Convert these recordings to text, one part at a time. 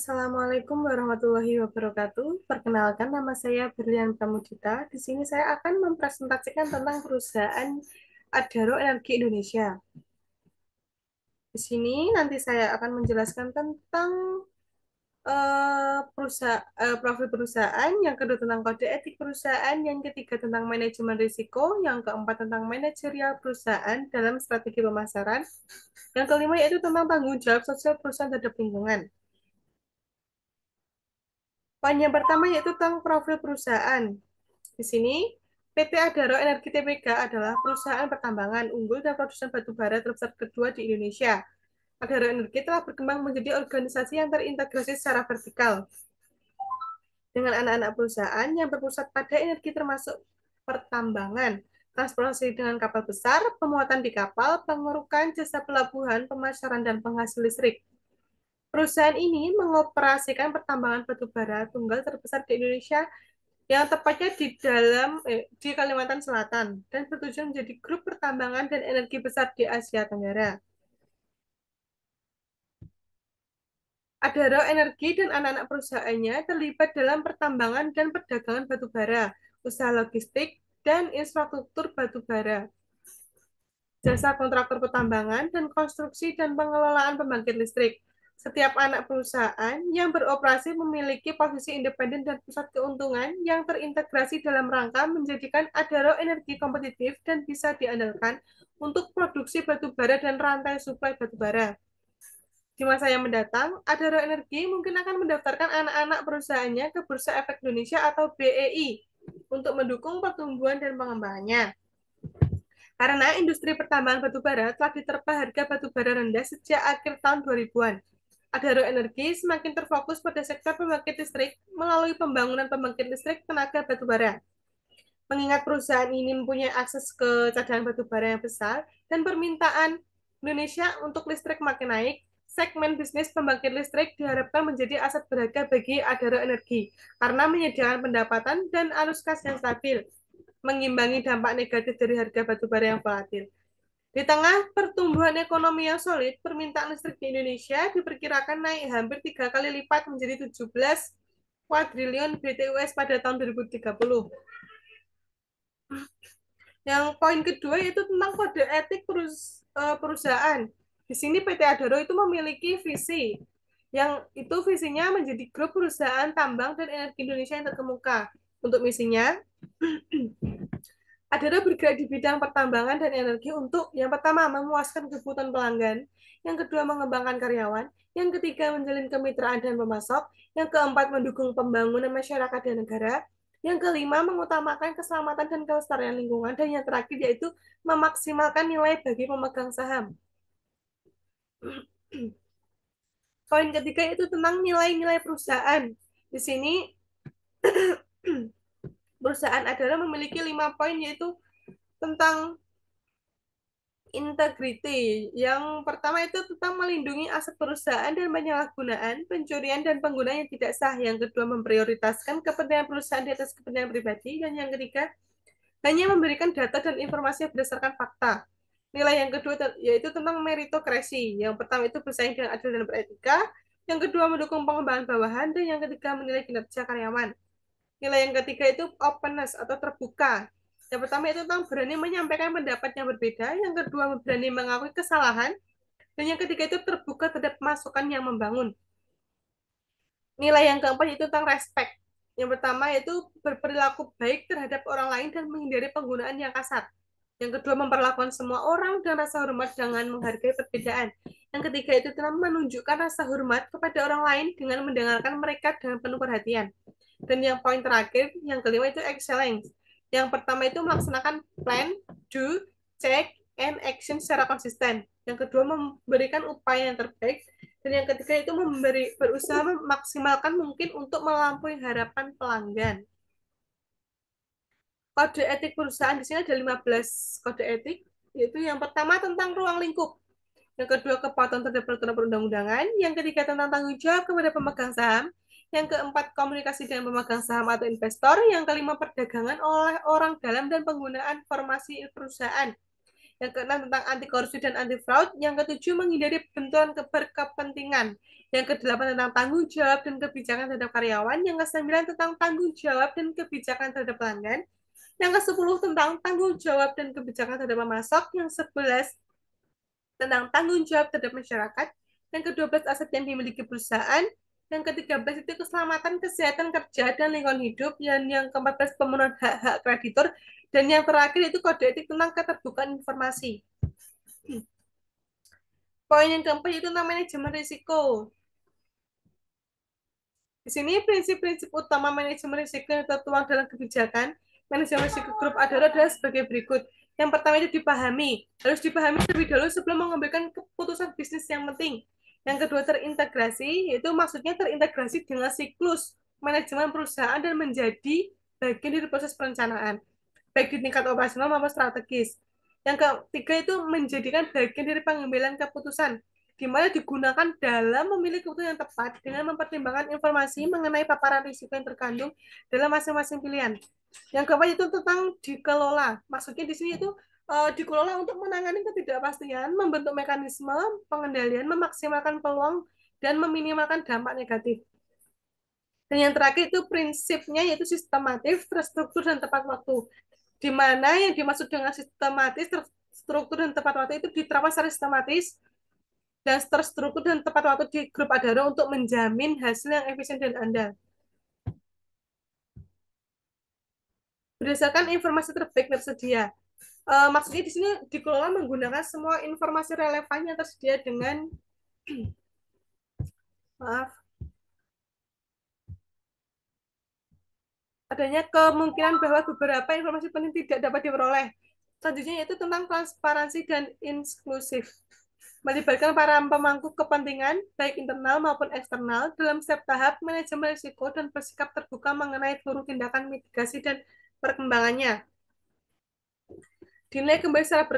Assalamualaikum warahmatullahi wabarakatuh. Perkenalkan, nama saya Berlian Pramudita. Di sini saya akan mempresentasikan tentang perusahaan Adaro Energi Indonesia. Di sini nanti saya akan menjelaskan tentang profil perusahaan, yang kedua tentang kode etik perusahaan, yang ketiga tentang manajemen risiko, yang keempat tentang manajerial perusahaan dalam strategi pemasaran, yang kelima yaitu tentang tanggung jawab sosial perusahaan terhadap lingkungan. Poin yang pertama yaitu tentang profil perusahaan. Di sini, PT Adaro Energi Tbk adalah perusahaan pertambangan unggul dan produsen batu bara terbesar kedua di Indonesia. Adaro Energi telah berkembang menjadi organisasi yang terintegrasi secara vertikal dengan anak-anak perusahaan yang berpusat pada energi termasuk pertambangan, transportasi dengan kapal besar, pemuatan di kapal, pengerukan, jasa pelabuhan, pemasaran, dan penghasil listrik. Perusahaan ini mengoperasikan pertambangan batu bara tunggal terbesar di Indonesia yang tepatnya di Kalimantan Selatan dan bertujuan menjadi grup pertambangan dan energi besar di Asia Tenggara. Adaro Energi dan anak-anak perusahaannya terlibat dalam pertambangan dan perdagangan batu bara, usaha logistik, dan infrastruktur batu bara, jasa kontraktor pertambangan, dan konstruksi dan pengelolaan pembangkit listrik. Setiap anak perusahaan yang beroperasi memiliki posisi independen dan pusat keuntungan yang terintegrasi dalam rangka menjadikan Adaro Energi kompetitif dan bisa diandalkan untuk produksi batu bara dan rantai suplai batu bara. Di masa yang mendatang, Adaro Energi mungkin akan mendaftarkan anak-anak perusahaannya ke Bursa Efek Indonesia atau BEI untuk mendukung pertumbuhan dan pengembangannya. Karena industri pertambangan batubara telah diterpa harga batubara rendah sejak akhir tahun 2000-an. Adaro Energi semakin terfokus pada sektor pembangkit listrik melalui pembangunan pembangkit listrik tenaga batubara. Mengingat perusahaan ini mempunyai akses ke cadangan batubara yang besar dan permintaan Indonesia untuk listrik makin naik, segmen bisnis pembangkit listrik diharapkan menjadi aset berharga bagi Adaro Energi karena menyediakan pendapatan dan arus kas yang stabil, mengimbangi dampak negatif dari harga batubara yang volatil. Di tengah pertumbuhan ekonomi yang solid, permintaan listrik di Indonesia diperkirakan naik hampir 3 kali lipat menjadi 17 kuadriliun BTUS pada tahun 2030. Yang poin kedua yaitu tentang kode etik perusahaan. Di sini PT Adaro itu memiliki visi, yang itu visinya menjadi grup perusahaan tambang dan energi Indonesia yang terkemuka. Untuk misinya, Adaro bergerak di bidang pertambangan dan energi untuk yang pertama memuaskan kebutuhan pelanggan, yang kedua mengembangkan karyawan, yang ketiga menjalin kemitraan dan pemasok, yang keempat mendukung pembangunan masyarakat dan negara, yang kelima mengutamakan keselamatan dan kelestarian lingkungan, dan yang terakhir yaitu memaksimalkan nilai bagi pemegang saham. Poin ketiga itu tentang nilai-nilai perusahaan. Di sini perusahaan adalah memiliki 5 poin yaitu tentang integrity. Yang pertama itu tentang melindungi aset perusahaan dan penyalahgunaan, pencurian dan penggunaan yang tidak sah. Yang kedua memprioritaskan kepentingan perusahaan di atas kepentingan pribadi. Dan yang ketiga hanya memberikan data dan informasi berdasarkan fakta. Nilai yang kedua yaitu tentang meritokrasi. Yang pertama itu bersaing dengan adil dan beretika. Yang kedua mendukung pengembangan bawahan. Dan yang ketiga menilai kinerja karyawan. Nilai yang ketiga itu openness atau terbuka. Yang pertama itu tentang berani menyampaikan pendapat yang berbeda. Yang kedua berani mengakui kesalahan. Dan yang ketiga itu terbuka terhadap masukan yang membangun. Nilai yang keempat itu tentang respect. Yang pertama yaitu berperilaku baik terhadap orang lain dan menghindari penggunaan yang kasar. Yang kedua memperlakukan semua orang dengan rasa hormat dengan menghargai perbedaan. Yang ketiga itu tentang menunjukkan rasa hormat kepada orang lain dengan mendengarkan mereka dengan penuh perhatian. Dan yang poin terakhir, yang kelima itu excellence. Yang pertama itu melaksanakan plan, do, check, and action secara konsisten. Yang kedua memberikan upaya yang terbaik. Dan yang ketiga itu berusaha memaksimalkan mungkin untuk melampaui harapan pelanggan. Kode etik perusahaan di sini ada 15 kode etik, yaitu yang pertama tentang ruang lingkup. Yang kedua kepatuhan terhadap peraturan perundang-undangan. Yang ketiga tentang tanggung jawab kepada pemegang saham. Yang keempat komunikasi dengan pemegang saham atau investor. Yang kelima perdagangan oleh orang dalam dan penggunaan informasi perusahaan. Yang keenam tentang anti korupsi dan anti fraud. Yang ketujuh menghindari benturan berkepentingan. Yang kedelapan tentang tanggung jawab dan kebijakan terhadap karyawan. Yang kesembilan tentang tanggung jawab dan kebijakan terhadap pelanggan. Yang ke-10 tentang tanggung jawab dan kebijakan terhadap pemasok. Yang 11 tentang tanggung jawab terhadap masyarakat. Yang ke-12 aset yang dimiliki perusahaan. Yang ke-13 itu keselamatan, kesehatan kerja, dan lingkungan hidup. Dan yang ke-14 pemenuhan hak-hak kreditur. Dan yang terakhir itu kode etik tentang keterbukaan informasi. Poin yang keempat itu tentang manajemen risiko. Di sini prinsip-prinsip utama manajemen risiko yang tertuang dalam kebijakan manajemen risiko grup Adaro adalah sebagai berikut. Yang pertama itu dipahami. Harus dipahami terlebih dahulu sebelum mengambilkan keputusan bisnis yang penting. Yang kedua terintegrasi, yaitu maksudnya terintegrasi dengan siklus manajemen perusahaan dan menjadi bagian dari proses perencanaan, baik di tingkat operasional maupun strategis. Yang ketiga itu menjadikan bagian dari pengambilan keputusan, di mana digunakan dalam memilih keputusan yang tepat dengan mempertimbangkan informasi mengenai paparan risiko yang terkandung dalam masing-masing pilihan. Yang keempat itu tentang dikelola. Maksudnya di sini itu dikelola untuk menangani ketidakpastian, membentuk mekanisme pengendalian, memaksimalkan peluang, dan meminimalkan dampak negatif. Dan yang terakhir itu prinsipnya yaitu sistematif, terstruktur, dan tepat waktu. Di mana yang dimaksud dengan sistematis, terstruktur, dan tepat waktu itu diterapkan secara sistematis dan terstruktur dan tepat waktu di grup Adaro untuk menjamin hasil yang efisien dan andal. Berdasarkan informasi terbaik tersedia. Maksudnya di sini dikelola menggunakan semua informasi relevan yang tersedia dengan maaf, adanya kemungkinan bahwa beberapa informasi penting tidak dapat diperoleh. Selanjutnya yaitu tentang transparansi dan inklusif. Melibatkan para pemangku kepentingan, baik internal maupun eksternal, dalam setiap tahap manajemen risiko dan bersikap terbuka mengenai seluruh tindakan mitigasi dan perkembangannya. Dinilai kembali secara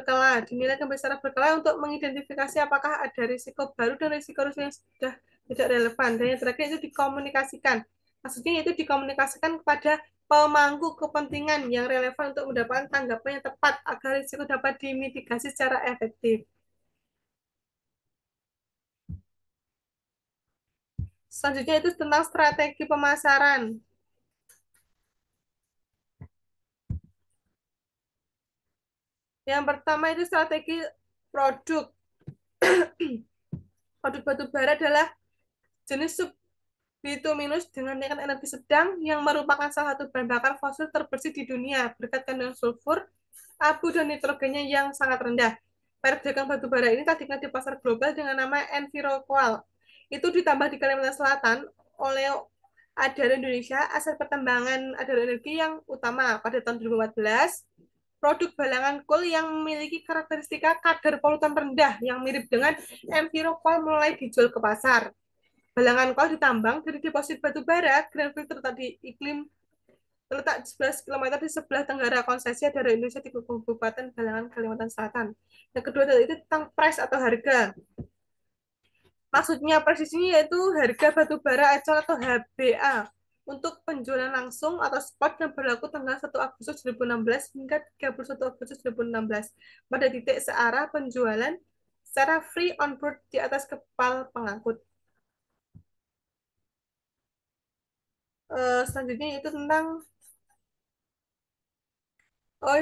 berkala untuk mengidentifikasi apakah ada risiko baru dan risiko-risiko yang sudah tidak relevan. Dan yang terakhir itu dikomunikasikan. Maksudnya itu dikomunikasikan kepada pemangku kepentingan yang relevan untuk mendapatkan tanggapan yang tepat agar risiko dapat dimitigasi secara efektif. Selanjutnya itu tentang strategi pemasaran. Yang pertama itu strategi produk. Produk batu bara adalah jenis sub bituminus dengan tingkat energi sedang yang merupakan salah satu bahan bakar fosil terbersih di dunia berkat kandungan sulfur, abu, dan nitrogennya yang sangat rendah. Merek dagang batu bara ini tak dikenal di pasar global dengan nama Enviroqual. Itu ditambah di Kalimantan Selatan oleh Adaro Indonesia, aset pertambangan Adaro Energi yang utama pada tahun 2014, produk balangan coal yang memiliki karakteristika kadar polutan rendah yang mirip dengan Enviroqual mulai dijual ke pasar. Balangan coal ditambang dari deposit batu bara, Greenfield terletak di iklim terletak 11 km di sebelah tenggara konsesi Adaro Indonesia di Kabupaten Balangan, Kalimantan Selatan. Yang kedua itu tentang price atau harga. Maksudnya presisinya yaitu harga batu bara ecel atau HBA untuk penjualan langsung atau spot yang berlaku tanggal 1 Agustus 2016 hingga 31 Agustus 2016 pada titik searah penjualan secara free on board di atas kapal pengangkut. Selanjutnya itu tentang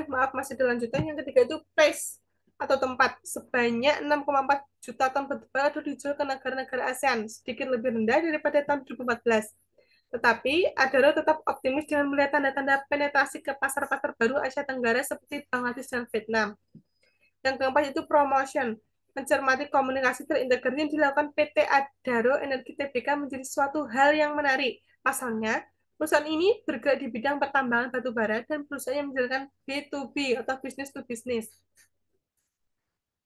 maaf masih dilanjutkan. Yang ketiga itu place atau tempat. Sebanyak 6,4 juta ton batu bara dijual ke negara-negara ASEAN, sedikit lebih rendah daripada tahun 2014. Tetapi Adaro tetap optimis dengan melihat tanda-tanda penetrasi ke pasar-pasar baru Asia Tenggara seperti Bangladesh dan Vietnam. Yang keempat itu promotion. Mencermati komunikasi terintegrasi yang dilakukan PT Adaro Energi Tbk menjadi suatu hal yang menarik. Pasalnya, perusahaan ini bergerak di bidang pertambangan batu bara dan perusahaan yang menjalankan B2B atau business to business.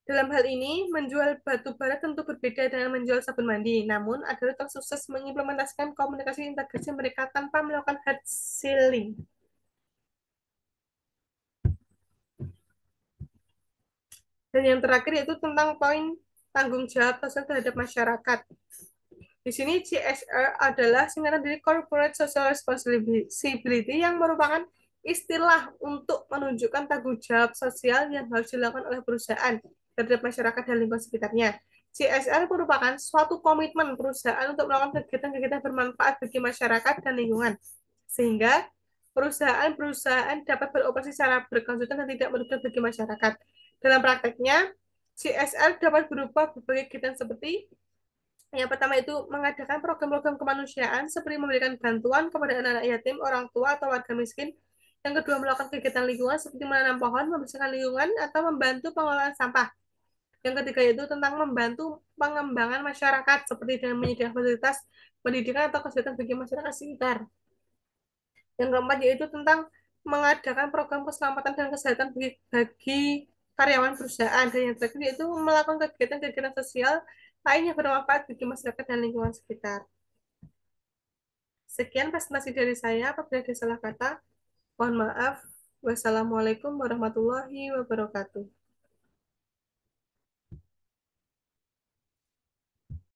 Dalam hal ini, menjual batu bara tentu berbeda dengan menjual sabun mandi. Namun, Adaro telah sukses mengimplementasikan komunikasi integrasi mereka tanpa melakukan hard selling. Dan yang terakhir yaitu tentang poin tanggung jawab sosial terhadap masyarakat. Di sini CSR adalah singkatan dari Corporate Social Responsibility yang merupakan istilah untuk menunjukkan tanggung jawab sosial yang harus dilakukan oleh perusahaan terhadap masyarakat dan lingkungan sekitarnya. CSR merupakan suatu komitmen perusahaan untuk melakukan kegiatan-kegiatan bermanfaat bagi masyarakat dan lingkungan, sehingga perusahaan-perusahaan dapat beroperasi secara berkelanjutan dan tidak merugikan bagi masyarakat. Dalam prakteknya, CSR dapat berupa berbagai kegiatan seperti yang pertama itu mengadakan program-program kemanusiaan seperti memberikan bantuan kepada anak-anak yatim, orang tua, atau warga miskin. Yang kedua, melakukan kegiatan lingkungan seperti menanam pohon, membersihkan lingkungan, atau membantu pengelolaan sampah. Yang ketiga yaitu tentang membantu pengembangan masyarakat seperti dengan menyediakan fasilitas pendidikan atau kesehatan bagi masyarakat sekitar. Yang keempat yaitu tentang mengadakan program keselamatan dan kesehatan bagi karyawan perusahaan. Dan yang terakhir yaitu melakukan kegiatan-kegiatan sosial lain yang bermanfaat bagi masyarakat dan lingkungan sekitar. Sekian presentasi dari saya. Apabila ada salah kata, mohon maaf. Wassalamualaikum warahmatullahi wabarakatuh.